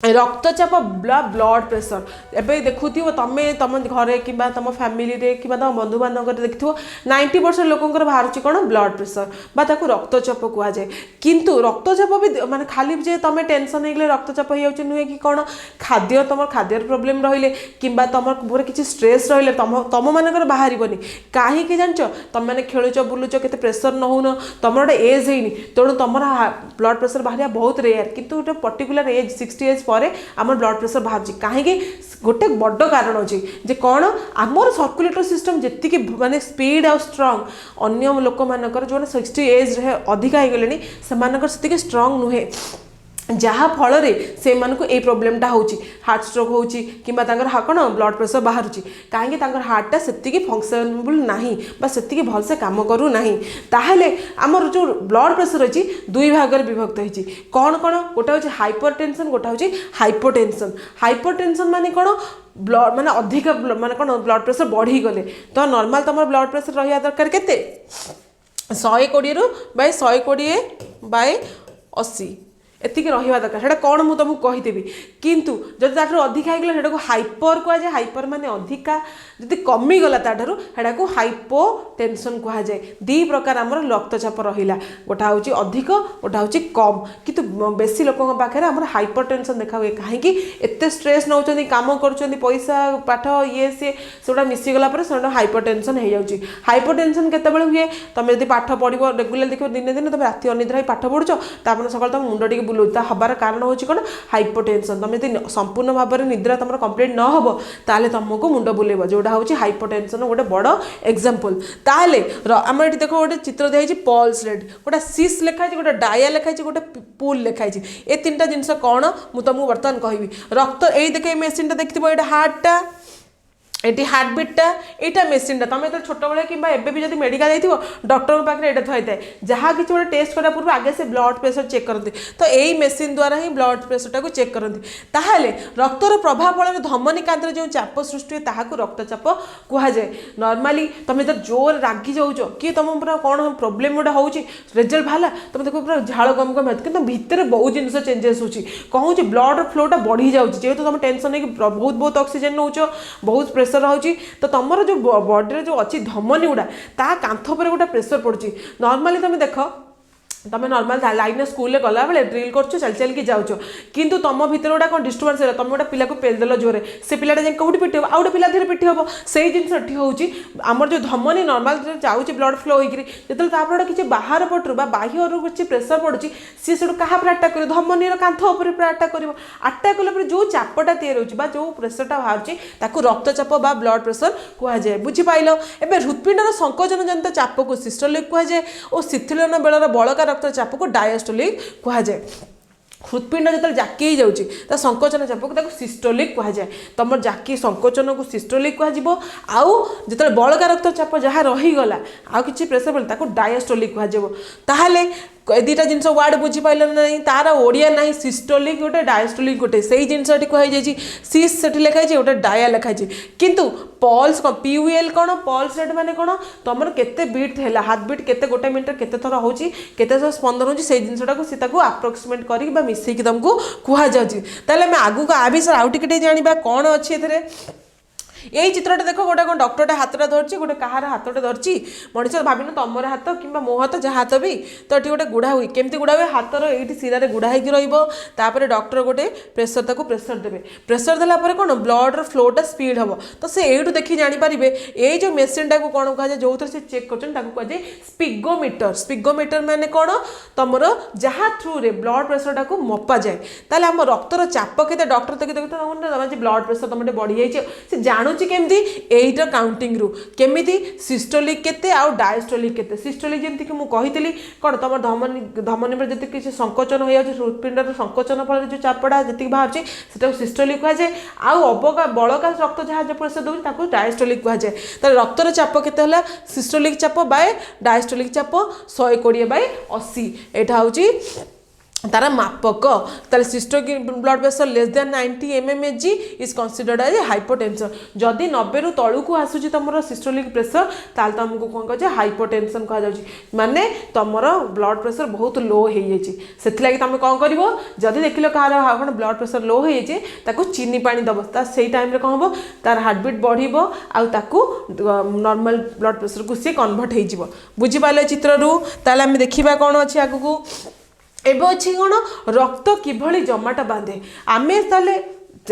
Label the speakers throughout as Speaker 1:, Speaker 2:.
Speaker 1: रक्तचाप blood pressure एवं देखु तुम तुम घरे कि तुम फैमिली कि तुम बंधु बांधव देखो 90% लोकंर बाहर कौन ब्लड प्रेशर बा रक्तचाप कहुए किंतु रक्तचाप भी माने खाली जे तुम टेंशन हो रक्तचाप हो नुहे कि कौन खाद्य तुम खाद्य प्रोब्लेम रही कि तुम पूरा किसी स्ट्रेस रही तुम मानकर बाहर कहीं जानच तुम मैंने खेलुच बुलुच के प्रेसर नौन तुम गोटे एज है तेणु तुम ब्लड प्रेशर बाहर बहुत रेयर किंतु गोटे पर्टिकुलर एज 60 एज पर आम ब्लड प्रेशर बाहर कहीं गोटे बड़ कारण अच्छे जे कौन आमर सर्कुलेटरी सिस्टम जी माने स्पीड आ स्ट्रंग अन्य लोक मानकर जो 60 एज अधिका हो गले से स्ट्रंग नुहे जहाँ फल से ये प्रोब्लेमटा हो हार्ट स्ट्रोक हो कि कौन ब्लड प्रेशर बाहर कहीं हार्टा से फंक्शनेबल ना से भलसे कम करूना ताहले आमर जो ब्लड प्रेशर अच्छी दुई भाग में विभक्त होती कौन कौन गोटे हूँ हाइपरटेंशन गोटे हूँ हाइपोटेंशन हाइपरटेंशन माने कौन ब्लड माने अधिक माने कौन ब्लड प्रेशर बढ़ी गले तो नॉर्मल तुम ब्लड प्रेशर रहा दरकार के 120 रु बाय 120 बाय 80 एतिक रहा दरकार से कौन मुझे तुमको कहीदेवी किंतु जब ताठू अधिका होगा से हाइपर कहुए हाइपर माने अधिका जब कमीगला ताठू से हाइपोटेंशन कहुए दी प्रकार आमर रक्तचाप रहा गोटा हूँ अधिक गोटा हूँ कम किंतु बेसी लोकों पाखे आम हाइपरटेंशन देखा हुए कहीं एत स्ट्रेस नौ कम कर पैसा पाठ ये सी से मिसीगला से हाइपरटेंशन हो जाऊँगी हाइपरटेंशन केतबेले हुए तुम यदि पाठ पढ़ो रेगुलर देखो दिने दिने तुम राति अनिद्रा पाठ पढ़ुच तापर सकाल तुम मुंड टी बुलाता हबार कारण हूँ कौन हाइपोटेंशन तुम यदि संपूर्ण भाव में निद्रा तुम कंप्लीट न हो ताले तुमको मुंड बुलेब जोटा हूँ हाइपोटेंशन गोटे बड़ एग्जांपल ताले आम ये देख गोटे चित्र दिखाई पल्स रेट गोटे सिस लिखाई गोटे डाया लिखाई गोटे पुल लिखाई ये तीन टा जिनस कौन मुझे तुमको बर्तमान कहबी रक्त यही देख मेसीन देखिए ये हार्टा ये हार्टबिटा यहाँ मेसीनटा तुम जो छोट बड़े कि भी जब मेडिकल जाइए डॉक्टर पाखे यहाँ थी था जहाँ कि गोटे टेस्ट करने पूर्व आगे से ब्लड प्रेशर चेक करते तो यही मेसीन द्वारा ही ब्लड प्रेशर को चेक करते ताहले रक्तर प्रभाव फल धमनी कांतर जो चाप सृष्टि हुए ताकू रक्तचाप कहुए नॉर्मली तुम जो जोर रागि जाऊच कि तुम पूरा कौन प्रोब्लेम गोटे हो रिजल्ट बाहर तुम देखो पूरा झाड़ गम गम कि भितर बहुत जिन चेंजेस हो कहूँ ब्लड फ्लोटा बढ़ी जाऊँ जेहतु तुम टेंशन नहीं बहुत बहुत ऑक्सीजन नौ बहुत प्रेशर रही तो तुम जो बॉडी जो अच्छी धमनी गुड़ा ता कांथ पर गोटे प्रेशर पड़ुची नॉर्मली तुम देख तुम नॉर्मल लाइन स्कूल में गला बेले ड्रिल कर चल चल के जाऊच किंतु तुम भीतर गोटा कौन डिस्टर्बांस है तुम गोटे पिला को पेलदेल जोरे से पिलाटा जाए कौटी पिटी आ गोटे पिला धीरे पिटी हम से जिन हूँ आमर जो धमनी नॉर्मल जाऊँगी ब्लड फ्लो होकर जो किसी बाहर पटू बाह्य किसी प्रेशर पड़ुची सी से क्या अटाक कर धमनी कांथ उपर अटाक कर अटाक कला जो चापटा तैयार हो जो प्रेशरटा बाहर रक्तचाप बा ब्लड प्रेशर कहुए बुझीपाल एवं हृत्पिंडर संकोचन जनित चाप को सिस्टोलिक कहुए और शिथिलन बेलर बड़का रक्तचाप को डायस्टोलिक कहुए हृत्पिंड जो जाकी जाऊँगी संकोचन चाप को सिस्टोलिक कहुए तुम जाकी संकोचन को सिस्टोलिक कह आउ जो बड़का रक्तचाप जहाँ रहीगला आउ कि प्रेसर पड़े डायस्टोलिक कहुए दुटा जिन वार्ड बुझीपाल ना तार ओडिया ना सिस्टोलिक गोटे डायस्टोलिक गोटे से जिनस कहुई सिस से लिखाई गोटे डाया लिखाई किंतु पल्स कौन पीयूएल कौन पल्स रेट माने कौन तुम केते बीट है हार्ट बीट केते गोटे मिनट केते थर हो केते स्पंदन हो जिनटा आप्रोक्सीमेट कर मिसेक तुमको कहुई आगू आ विषय आउ टे जाना कौन अच्छी ए यही चित्रटा देख गोटे कौन डॉक्टरटा हाथटा धरची गोटे कहार हाथटे धरची मनीष भाविन तुम हाथ कि मो हाथ जहाँ हाथ भी तो ये गोटे गुड़ा हुए केमती गुड़ा हुए हाथर ये शिरार गुड़ा होपर डॉक्टर गोटे प्रेसर ताको प्रेसर देवे प्रेसर देला कौन ब्लड फ्लोटा स्पीड हम तो से यू देखी जानीपारे ये जो मेसीनटा को कौन कहुए जो थे चेक कर स्पिगोमीटर स्पिगोमीटर माने कौन तुम जहाँ थ्रू रे ब्लड प्रेसरटा को मपा जाए ताले आम रक्तर चाप के डॉक्टर तक देखते ब्लड प्रेसर तुम बढ़ी जाए जाणु केमती एटा काउंटिंग रु केमिति सिस्टोलिक केते आ डायस्टोलिक केते सिस्टोलिक जेमति कि मु कहितली कोन तमर धमनी धमनी पर जति किछि संकोचन होय जाय हृत्पिंडर संकोचन फल जो चापड़ा जति बाहर छै सेटा सिस्टोलिक कह जाय आ अबका बळका रक्त जहा जे प्रेशर दउ ताको डायस्टोलिक कह जाय त रक्तर चाप केते हला सिस्टोलिक चाप बाय डायस्टोलिक चाप 120/80 एटा होची तार मापक तार systolic blood pressure less than 90 mmHg is considered as hypotension जदि 90 रु तलू को आसूची तुम सिस्टोलिक प्रेशर ताल तुमको कौन कह हाइपोटेंशन कह माने तुम ब्लड प्रेशर बहुत लो हो जाए तुम कौन कर जदि देख लो कह ब्लड प्रेशर लो हो जाए चीनी पानी दब से टाइम कौन हम तार हार्टबिट बढ़ आकु नॉर्मल ब्लड प्रेशर को सी कन्वर्ट हो बुझीपारे चित्रु ताल आम देखा कौन अच्छे आगू एबे अच्छी कौन रक्त किभली जमाट बांधे आमे ताले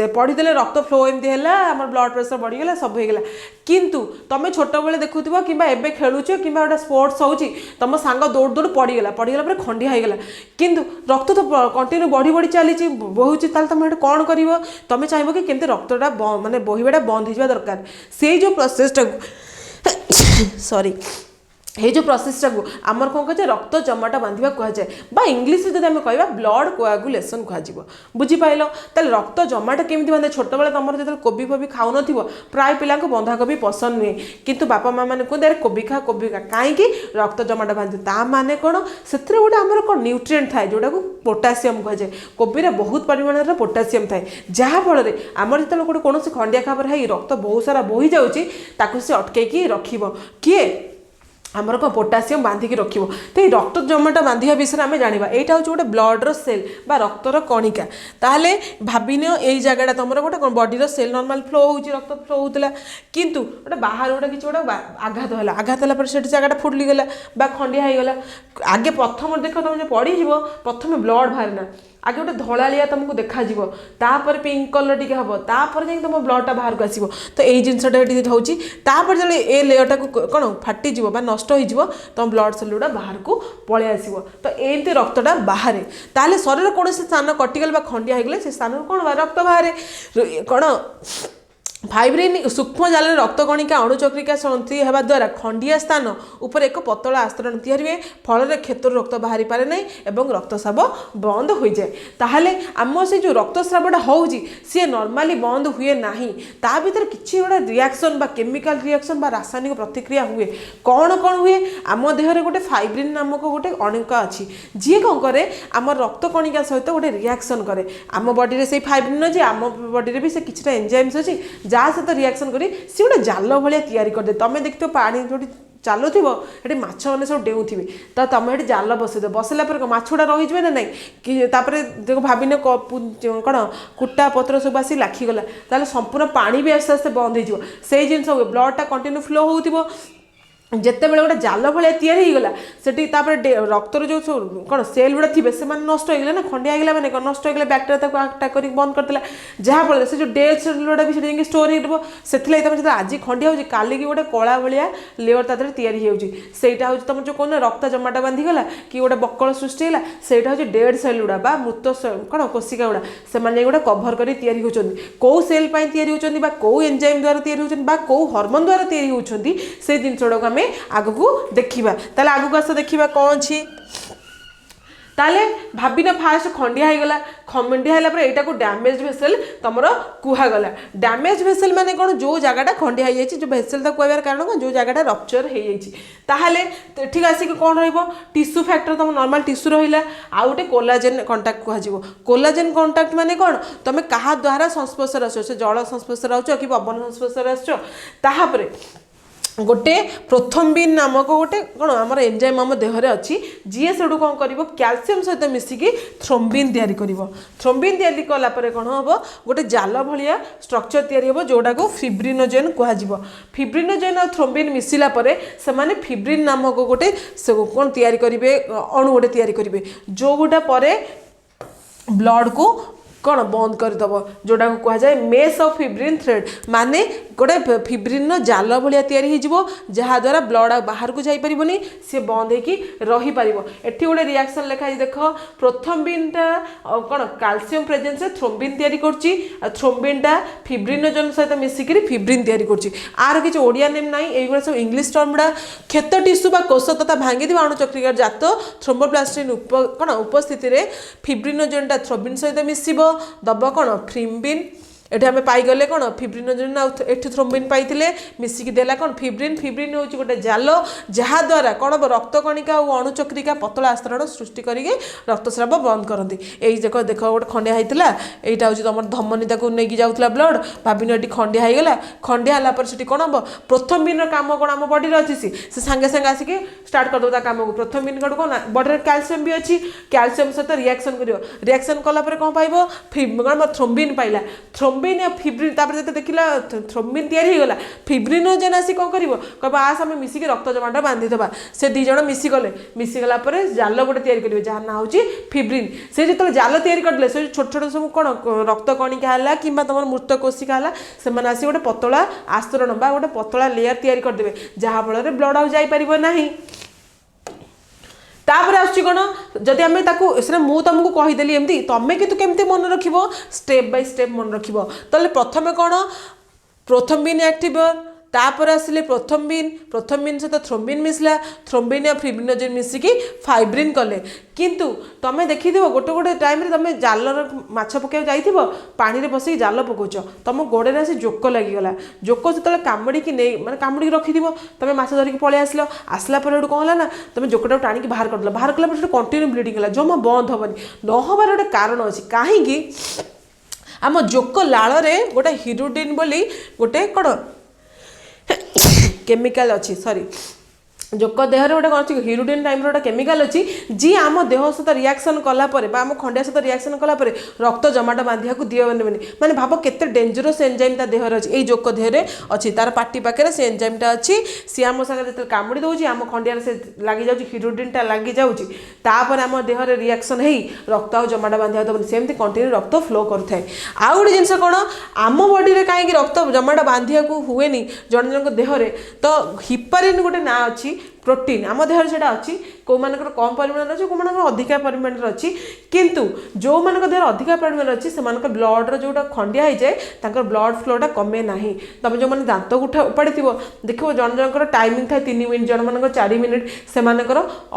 Speaker 1: पढ़ीदे रक्त फ्लो एमती है आम ब्लड प्रेशर बढ़ीगला सब होगा किंतु तुम छोट बेले देखुव कि एबे खेलुच कि गोटे स्पोर्ट्स होची तुम सांग दौड़ दौड़ पड़गला पर खंडिया होगा किंतु रक्त तो कंटिन्यू बढ़ी बढ़ी चली बोची तुम कौन कर तुम चाहिए कि केमती रक्तटा मानने बोहवाटा बंद हो दरकार से जो प्रोसेसटा सॉरी ये जो प्रोसेसटा को आमर कौन कहे रक्त जमाटा बांधा कहुए इंग्लीश जब आम कह ब्लड कोआगुलेशन कह बुझीपाल तेल रक्त जमाटा केमी बांधे छोट बेले तुम जो कोबी फोबी खाऊ न प्राय पिला बंधाकोबी पसंद नुहे किंतु बापा माँ मैंने कहते अरे कोबी खा कहीं रक्त जमाटा बांधे ता माने कौन से गोटे आमर कौन न्यूट्रिएंट थाए जोटा को पोटासियम कहुए कोबी बहुत परिमाण पोटासियम थाए जहाँफल आमर जो गोटे कौन खंडिया खबर है रक्त बहुत सारा बोही जाऊँगी से अटकई रखिए किए आमर कौन पोटासियम बांधिकी रखियो तो ये रक्त जमाटा बांधा विषय आम जाना यहाँ हूँ गोटे ब्लडर सेल बा रक्तर कणिका ताहले भाविन यही जगह तुम गोटे कौन बॉडीर सेल नॉर्मल फ्लो हो रक्त फ्लो होता किंतु गोटे बाहर गोटे किसी गोटे आघात है से जगह फुटलीगला खंडिया होगला आगे प्रथम देख तुम जो पड़ी प्रथम ब्लड बाहर ना आगे गोटे धलालिया तुमको देखा तापर पिंक कलर टी हम तापर जा तुम ब्लडटा बाहर को आसो तो यही जिनटा होतापर जो ए लेयरटा को कौन फाटी नष्ट हो तुम ब्लड सेल गुड़ा बाहर को पलि आस तो एमती रक्तटा बाहर ताले शरीर कौन स्थान कटिगल खंडिया होगले से स्थान कौन रक्त बाहर कौन फाइब्रिन सूक्ष्म जाल रक्त कणिका अणुचक्रिका संति होगा द्वारा खंडिया स्थान उपर एक पतला आस्तरण तैयारी हुए फल क्षेत्र रक्त बाहरी पारे ना और रक्तस्राव बंद हो जाए ताहले आम से जो रक्तस्रावटा होची सी नॉर्मली बंद हुए ना ता भीतर किसी गोटे रिएक्शन बा केमिकल रिएक्शन बा रासायनिक प्रतिक्रिया हुए कौन कौन हुए आम देहरे गोटे फाइब्रिन नामक गोटे कणिका अच्छी जी कौन करे आम रक्त कणिका सहित गोटे रिएक्शन करे आम बॉडी में से फाइब्रिन अच्छी आम बॉडी में भी से किसी एंजाइम्स अच्छी जहाँ सहित रिएक्शन करी सी गोटे जाल भाया तैयारी करदे तुम देखते पानी जो चलुव ये माछ मैंने सब डेउथे तो तुम ये जाल बसईद बसला माछुड़ा रही ना नहीं कि देख भाविन कौन कुटा पत्र सब आसी लाखीगला ताले संपूर्ण पानी भी आस्ते आस्ते बंद हो से जिन ब्लडटा कंटिन्यू फ्लो हो जिते बड़े गोटे जाल भाया तैयारीगला से रक्तर जो कौन सेल गुड़ा थे से नष्ट होगा ना खंडिया होगा मैंने नष्ट होगा बैक्टेरिया अटैक कर बंद करदेला जहाँफल से जो डेड सेल गुड़ा भी से स्टोर हो से तुम जो आज खंडिया हो काली गोटे कला भाया लेयर तादेह या हूँ तुम जो कौन रक्त जमाटा बांधीगला कि गोटे बकल सृष्टि है से हूँ डेड सेल गुड़ा मृत कौन कोशिका गुड़ा से गोटे कभर कर कौ सेल तैयारी होती कौ एंजाइम द्वारा तैयारी होती कौ हॉर्मोन द्वारा तैयारी होती से जिनटा आग को देखा ताले आग को आस देखा कौन अच्छी ताले भाविना फास्ट खंडिया होगला खंडिया है यहाँ को डैमेज भेसेल तुम कहगला डैमेज भेसेल माने कौन जो जगह खंडिया हो जो भेसेल कहबार कारण कौन जो जगह रप्चर हो ठीक आसिक कौन टिश्यू फैक्टर तुम नॉर्मल टिश्यू रहा आउ गोटे कोलाजेन कंटाक्ट कह कोलाजेन कंटाक्ट माने कौन तुम क्या द्वारा संस्पर्श आस जल संस्पर्श आस कि पवन संस्पर्श आसपर गोटे प्रोथम्बिन नामक गोटे कौन आम एंजाइम आम देहरे अच्छी जी से कौन कर कैल्शियम सहित मिसिकी थ्रोम्बिन तैयारी कर थ्रोम्बिन तैयारी कलापर कौन हम गोटे जाल भाया स्ट्रक्चर तैयारी हो जोटा को फिब्रिनोजेन कह फिब्रिनोजेन और थ्रोम्बिन मिसिला से फिब्रिन नामक गोटे कौन तैयारी करेंगे अणु गोटे तैयारी करेंगे जो गोटा पर ब्लड को कौन बंद करदेव जोटा को कहुए मेस ऑफ फिब्रिन थ्रेड माने गोटे फिब्रिन जाल भाया तैयारी जहाँ द्वारा ब्लड बाहर को जापर सी बंद हो एटी गोटे रिएक्शन लिखाई देख प्रोथम्बिनटा कौन कैल्शियम प्रेजेंस थ्रोम्बिन तैयारी कर थ्रोम्बिनटा फिब्रिनोजेन सहित मिसिकी फिब्रिन तैयारी कर किसी ओडिया नेम ना ये सब इंग्लीश टर्म गुड़ा क्षत टिश्यू कोष तथा भांगी अणुचक्रिकार जात थ्रोम्बोप्लास्टिन कौन उपस्थित फिब्रिनोजेनटा थ्रोम्बिन सहित मिसिब दब कौन थ्रोम्बिन एठी आमे पाइगले कौन फिब्रिनोजेन एठी थ्रोम्बिन पाइतिले मिसिकी देला कौन फिब्रिन फिब्रिन होची गोटे जाल जहा द्वारा कौन रक्त कणिका और अणुचक्रिका पतला आस्तरण सृष्टि करके रक्तस्राव बंद करती यही देख देख गोटे खंडिया होता यहाँ हूँ तुम धमनी ताक नहीं जाऊला ब्लड भाविन ये खंडिया होगला खंडिया है से कौन हम प्रथमबिन कम कौन आम बडी अच्छी से सांगे सांगे आसिक स्टार्ट करदे कम को प्रथमबिन कौन कौन बडी कैल्शियम भी अच्छी कैल्शियम सहित रिएक्शन कर रिएक्शन कलापर कौन पाइब कौन थ्रोम्बिन पाइला थ्रोम्बिन या फिब्रिन तापर जब देखला थ्रोम्बिन तैयारी होगला फिब्रिनोजेन आसी कौन कर कह आस आम मिसिक रक्त जमाटा बांधीदे से दी जन मिसिगले मिसिगला जाल गोटे तैयारी करेंगे जहाँ ना हूँ फिब्रिन से जो जाल तैयारी करदे से छोट छोट सब कौन रक्त कणिका है कि तुम मृत कोशिका है से आसी गोटे पतला आस्तरण बा गोटे पतला लेयर तैयारी करदे जहाँफल ब्लड आउ जापर ना तापर आसुची कौन जदि आम मुझे तुमको कहीदेली एमती तुम्हें कि केमती मन रख स्टेप बाय स्टेप मन रख प्रथम कौन प्रोथम्बिन एक्टिवेटर तापर आसिले प्रोथम्बिन सहित थ्रोम्बिन मिसला थ्रोम्बिन या फिब्रिनोजेन मिसिकी फाइब्रिन कले किंतु तुम देखी गोटे गोटे टाइम तुम जाल माछ पकाई जाइथिबो पानी रे बसिक जाल पकाउछ तुम गोड़े आसी जोक लगिगला जोक जो कामुड़ी नहीं माने कामुड़ी रखी तुम माछ धरिक पलि आसला पर कौन है ना तुम जोकटा टाणी बाहर करदेल बाहर कला कंटिन्यू ब्लीडिंग है जमा बंद हेनी न हबार गोटे कारण अच्छी कहीं आम जोक लाल गोटे हिरुडिन बोली गोटे कौन केमिकल अच्छी सॉरी जोक देहर गोटे कौन अच्छी हिरुडिन टाइम गोटे केमिकल अच्छी जी आम देह सहित रिएक्शन कलापर आम खंडिया सहित रिएक्शन कलापर रक्त जमाट बांधिया दियनि माने भाव केते डेंजरस एंजाइम ता देहर अच्छी जोक देहरे अच्छी तार पार्टी पाखे से एंजाइमटा अच्छी सी आम सागे जो कामुड़ी दौर आम खंडिया से लगी जाऊँ हिरुडिनटा लगी जापर आम देहर रिएक्शन हो रक्त आ जमाट बांधिया देवनी सेमती कंटिन्यू रक्त फ्लो करें आउ गोटे जिनस कौन आम बडी कहीं रक्त जमाट बांधिया हुए जन जन देहरे तो हिपारिन गोटे ना अच्छी प्रोटीन आम देहर से अच्छी कौ मान कम परिमाण अच्छी कौ मान अधिका परिमाण अच्छी किंतु जो मान देहर अधिका परिमाण अच्छी से ब्लड जोटा खंडिया हो जाए ब्लड फ्लोटा कमे ना तुम जो मैंने दांत उपाड़ी देख जन जनकर टाइमिंग था 3 मिनिट जन मान 4 मिनिट से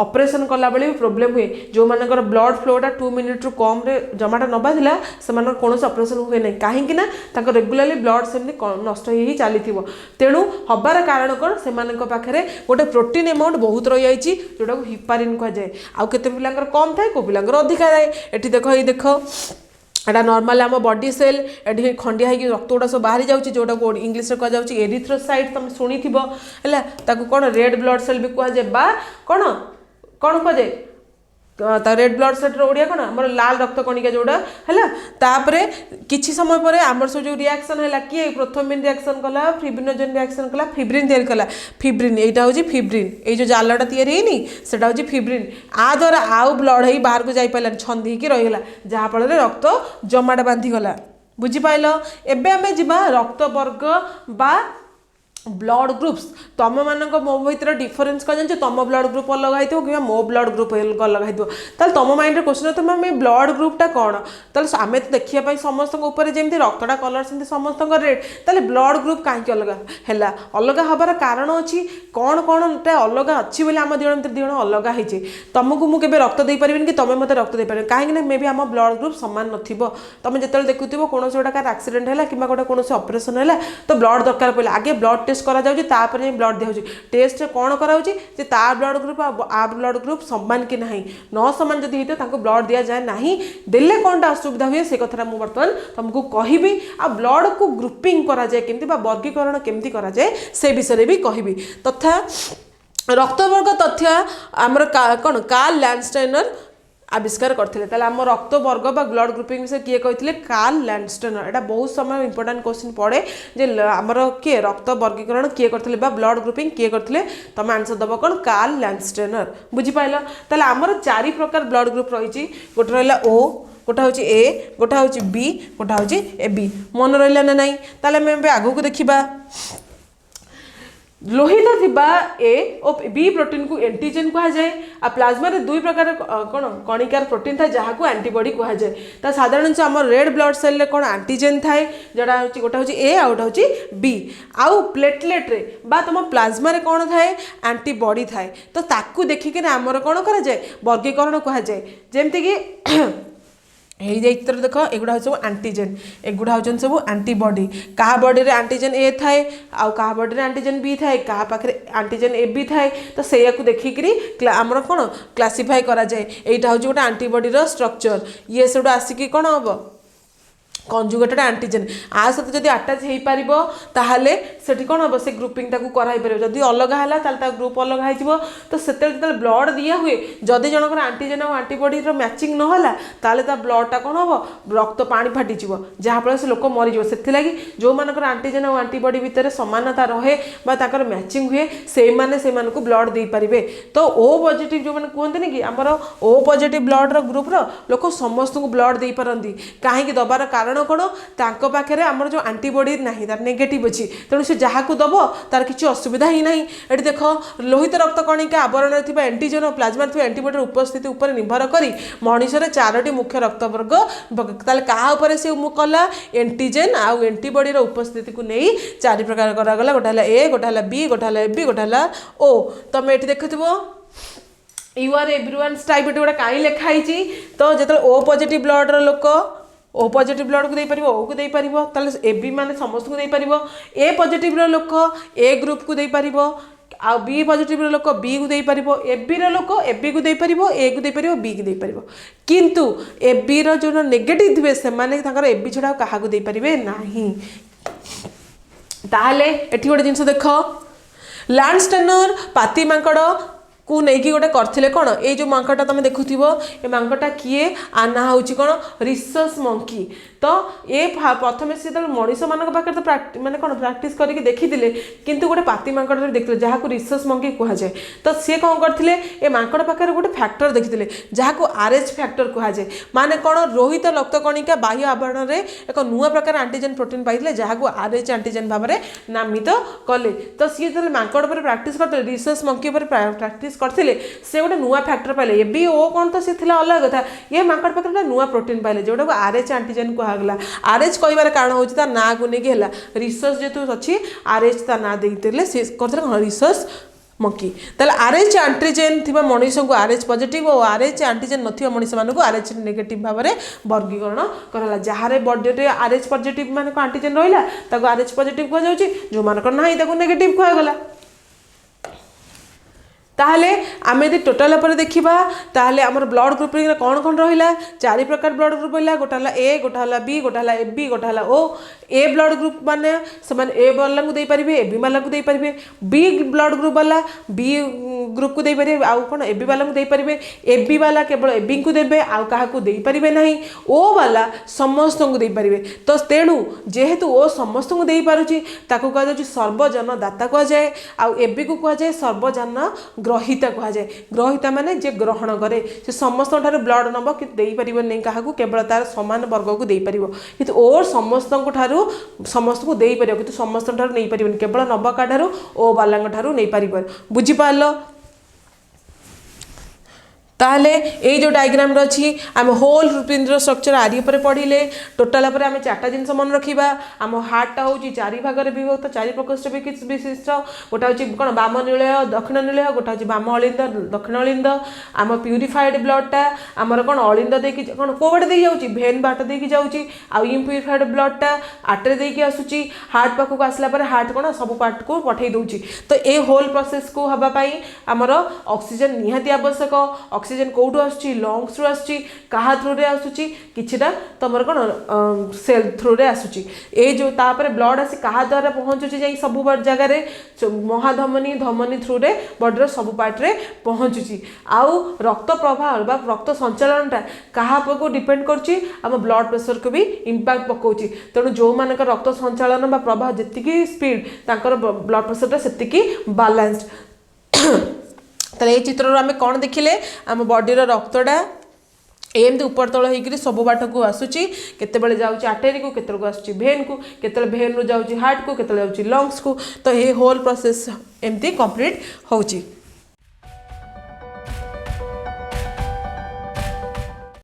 Speaker 1: ऑपरेशन कला बेले भी प्रोब्लेम हुए जो मान ब्लड फ्लोटा 2 मिनिट रु कम जमाटा न बांधिला से कौन ऑपरेशन हुए ना कहीं रेगुलाली ब्लड सेमती नष्ट ही चली तेणु हबार कारण कौन से पाखे गोटे प्रोटीन अमाउंट बहुत रही जाइए जोटा को हिपारिन कहुए आउ केते पिलांकर कम थाए को पिलांकर अधिका थाए एठी देखो ये देख एटा नॉर्मल आम बॉडी सेल एठी खंडिया होगी रक्त गुड़ा सब बाहरी जाऊँगी जोटा को इंग्लिश कह जाऊँ एरिथ्रोसाइट तुम शुणी है ताकू कौन रेड ब्लड सेल भी कहुए बा कौन कौन कहुए रेड ब्लड सेल ओडिया कौन आम लाल रक्त कणिका जोड़ा है तापर किसी समय पर आम सब जो रिएक्शन है किए प्रोथम्बिन रिएक्शन कला फिब्रिनोजेन रिएक्शन कला फिब्रिन तैयारी कला फिब्रिन यहाँ हूँ फिब्रिन ये जो जालटा तैयारी सेटा हूँ फिब्रिन आ द्वारा आउ ब्लड ही बाहर को जापारानी छंदी होकर रहीगला जहाँफल रक्त जमाट बांधीगला बुझिपाल एबे आमे जिबा रक्त वर्ग बा ब्लड ग्रुप्स तुम मान मो भर डिफरेन्स कौन जानते तुम ब्लड ग्रुप अलग हो कि मो ब्लड ग्रुप अलग हो तुम माइंड क्वेश्चन तुम ब्लड ग्रुपटा कौन आम तो देखा समस्त जमी रक्तटा कलर से समस्त रेड ताले ब्लड ग्रुप कहीं अलग है अलग हबार कारण अच्छी कौन कौन अलग अच्छी बोले आम दिज अलग है तुमको मुझे रक्त दे पारे कि तुम मत रक्त दे पारे कहीं मे भी आम ब्लड ग्रुप सामान तुम जो देखुव कौन गोटा एक्सीडेंट है कि गोटे कौन ऑपरेशन है तो ब्लड दरकार पड़े आगे ब्लड टेस्ट करा जाऊँगी ब्लड दिखाई टेस्ट कौन कराऊँगी ब्लड ग्रुप आ ब्लड ग्रुप सामान कि नहीं न सामान जब होता ब्लड दि जाए ना देले कौन असुविधा हुए से कथा मुझे बर्तमान तुमको कहि आ ब्लड को ग्रुपिंग करा जाए केमती वर्गीकरण केमती करा जाए से विषय भी कहि तथा रक्तवर्ग तथ्य आमर कौन कार्ल लैंडस्टाइनर आविष्कार करते आम रक्त वर्ग बा ब्लड ग्रुपिंग विषय किए कहते कार्ल लैंडस्टाइनर एटा बहुत समय इंपोर्टेंट क्वेश्चन पड़े जे आमर किए रक्त वर्गीकरण किए करते ब्लड ग्रुपिंग किए करते तुम आंसर दब कौन कार्ल लैंडस्टाइनर बुझिपाल ताले आमर 4 प्रकार ब्लड ग्रुप रही गोटे रहा ओ गोटा हूँ ए गोटा हूँ बी गोटा हूँ ए बी मन रहा ना नाई ताले आगे को देखा लोहित थिबा ए और बी प्रोटीन को एंटीजेन कहा जाए आ प्लाज्मा रे 2 प्रकार कौन कणिकार प्रोटीन था जहाँ को एंटीबॉडी कहा जाए साधारण आम रेड ब्लड सेल कौन एंटीजेन थाए जोड़ा गोटा हूँ ए आ गोटा हूँ बी आउ प्लेटलेट रे बा तुम प्लाज्मा रे कौन थाए एंटीबॉडी थाए तो ताकू देखिक आमर कौन करा जाए वर्गीकरण कहा जाए जमती कि এই চিত্র দেখ এগুড়া হচ্ছে সব আন্টিজেন এগুড়া হচ্ছেন সব আন্টিবডি কাহা বডিরে আন্টিজেন এ থাए आउ काहा बॉडीरे आंटीजेन बी थाए काहा पाखरे आंटीजेन ए बी थाए तो सेयाकु देखिकरी आमर कोन क्लासिफाई करा जाए एटा होची गोटे आंटीबॉडी रो स्ट्रक्चर ये सेडो आसिकी कोन हबो कंजुगेटेड आंटीजेन आ सहित जदि आटाच हो पार ताहले सेठी कौन हम से ग्रुपिंग ताकू कराई पार जदि अलग है ताल ग्रुप अलग हो तो से ब्लड दिया हुए जदि जनकर आंटीजेन और आंटीबॉडी मैचिंग नहला ताले ता ब्लडटा कौन हम रक्त पानी फाटिज जहाँफल से लोक मरीज से जो मानकर आंटीजेन और आंटीबॉडी भितर समानता रहे बार मैचिंग हुए से ब्लड दे पारे तो ओ पॉजिटिव जो मैंने कहते कि आमर ओ पॉजिटिव ब्लड ग्रुप लोक समस्त को ब्लड दे पारती कहीं दबार कारण कौन तांको पाखे आमर जो आंटीबॉडी ना तार नेगेटिव अच्छी तेणु से जहाँ को दब तार किसी असुविधा ही ना ये देख लोहित रक्त कणिका आवरण एंटीजन और प्लाज्मा एंटीबॉडी उपस्थिति उपर निर्भर करी मनुष्य चारोटी मुख्य रक्तवर्ग क्या से कला एंटीजन आउ एंटीबॉडी उपस्थिति को नहीं चारि प्रकार करागला गोटे ए गोटे बी गोटे एबी गोटे ओ तुम ये देखुव यू आर एवरीवन्स टाइप गोटे कहीं लिखाई तो जो ओ पॉजिटिव ब्लड लोक ओ पॉजिटिव ब्लड को दे पारिबो ओ को दे पारिबो ताले ए बी माने समस्त को दे पारिबो ए पॉजिटिव रो लोक ए ग्रुप को दे पारिबो आ बी पॉजिटिव रो लोक बी को दे पारिबो ए बी रो लोक ए बी को दे पारिबो ए को दे पारिबो बी को दे पारिबो किंतु ए बी रो जो नेगेटिव थिबे से माने ताकर ए बी छडा काहा को दे पारिबे नाही ताहले एठी गोटे जिंस देख लांडस्टेनर पाती मांकड़ को लेकिन गोटे करथिले कौन ये जो मांकटा तुम देखुथिबो ए मांकटा किए आ ना होची कौन रिसस मंकी तो ये प्रथम से मनीष मान पाखे तो माने कौन प्राक्ट करके देखी किंतु गोटे पाती मांकड़ देखते जहाँ को रिसस मंकी कहुए तो सी कौन करते ए मांकड़ पाखे गोटे फैक्टर देखते जहाँ को आरएच फैक्टर कहुए माने कौन रोहित रक्त कणिका बाह्य आवरण में एक नुआ प्रकार आंटीजेन प्रोटीन पाई जहाँ को आरएच आंटीजेन भाव में नामित कले तो सी जो मांकड़ पर प्राक्ट करते रिसस मंकी पर प्राक्ट करते से गोटे नुआ फैक्टर पाइले ए बी ओ कौन तो सी अलग कथा ये मांकड़ पाखे गोटे नुआ प्रोटीन पाइले जोटा को आरएच आंटीजेन कहगला आरएच कहबार कारण होची ता ना को लेकिन है रिसर्च जेतु अच्छी आरएच ता ना देते से करते कौन रिसर्च मंकी ताले आरएच आंटीजेन थिबा मनुष्य को आरएच पॉजिटिव और आरएच आंटीजेन नथिबा मनुष्य मान को आरएच नेगेटिव भाव में वर्गीकरण कराला जहाँ बॉडी आरएच पॉजिटिव मान को आंटीजेन रहिला ताको आरएच पॉजिटिव कह जाउची जो मानकर नाही ताको नेगेटिव कहगला ताहले आम यदि टोटाल पर देखा ताहले आमर ब्लड ग्रुप कौन कौन रहा चारि प्रकार ब्लड ग्रुप रहा गोटे ए गोटे बी गोटे ए बी गोटे ओ ए ब्लड ग्रुप माने ए वाला को दे पारिबे ए बी वाला को दे पारिबे बी ब्लड ग्रुप वाला बी ग्रुप को दे पारिबे आउ कोन ए बी वाला को दे पारिबे ए बी वाला केवल ए बी को देबे आउ काहा को दे पारिबे नाही ओ वाला समस्त को दे पारिबे तो तेणु जेहेतु ओ समस्त को दे पारुची ताको कह जाउची सर्वजन दाता कह जाए आउ ए बी को कह जाए सर्वजन ग्रहिता कह जाए ग्रहिता माने जे ग्रहण करे से समस्त ठार ब्लड नब कि दे पारिबो नहीं काहा को केवल तार समान वर्ग को दे पारिबो किंतु ओ समस्त को ठारू समस्त को दे पारिबो किंतु समस्त ठारू नहीं पारिबो केवल नब का ठारू ओ बालांग ठारू नहीं पारिबो बुझी पारलो ताहले ये जो डायग्राम रही आम होल हृदपिंड स्ट्रक्चर आदि पर पढ़ले टोटाल पर आम चार्टा जिन मन रखा आम हार्टा हूँ चारि भाग में विभक्त चारि प्रकोष्ठ विशिष्ट गोटा हूँ कौन बाम निलय दक्षिण निलय गोटा हूँ बाम अलिंद दक्षिण अलिंद आम प्यूरीफाइड ब्लडटा आमर कौन अलिंद देखी कौन कौ बाटे दे जाऊँगी भेन बाट देखी जाऊँगी आउ इम्प्यूरीफाइड ब्लडटा आर्टरी देकी आसूची हार्ट पाखक आसला हार्ट कौन सब पार्ट को पठे दूची तो ये होल प्रोसेस को हवापाई आमर ऑक्सीजन निहाती आवश्यक ऑक्सीजन कौटू आसूची लंग्स रु आसूची कहा थ्रू रे आसूची किछिटा तमर कोन सेल थ्रू रे आसूची ए जो तापर ब्लड आसी कहा द्वारा पहुंचुची जाई सब जगह रे महाधमनी धमनी थ्रू रे बॉडी रो सब पार्ट रे पहुंचुची आउ रक्त प्रवाह बा रक्त संचालनटा कहा पर को डिपेंड करची हम ब्लड प्रेशर को भी इंपैक्ट पकोची तेणु जो मानक रक्त संचालन बा प्रवाह जतिकी स्पीड ताकर ब्लड प्रेशर सेतिकी बैलेंस्ड ताले ये चित्र आम कौन देखिले आम बॉडीर रक्तटा एमती ऊपर तल होकर सब बाट को आसूची केतेबेले जाऊँगी आर्टेरी को केतेबेले आसूची भेन को केतेबेले भेन रु जाऊँगी हार्ट को केतेबेले जाऊँगी लंग्स को तो ये होल प्रोसेस एमती कंप्लीट होची।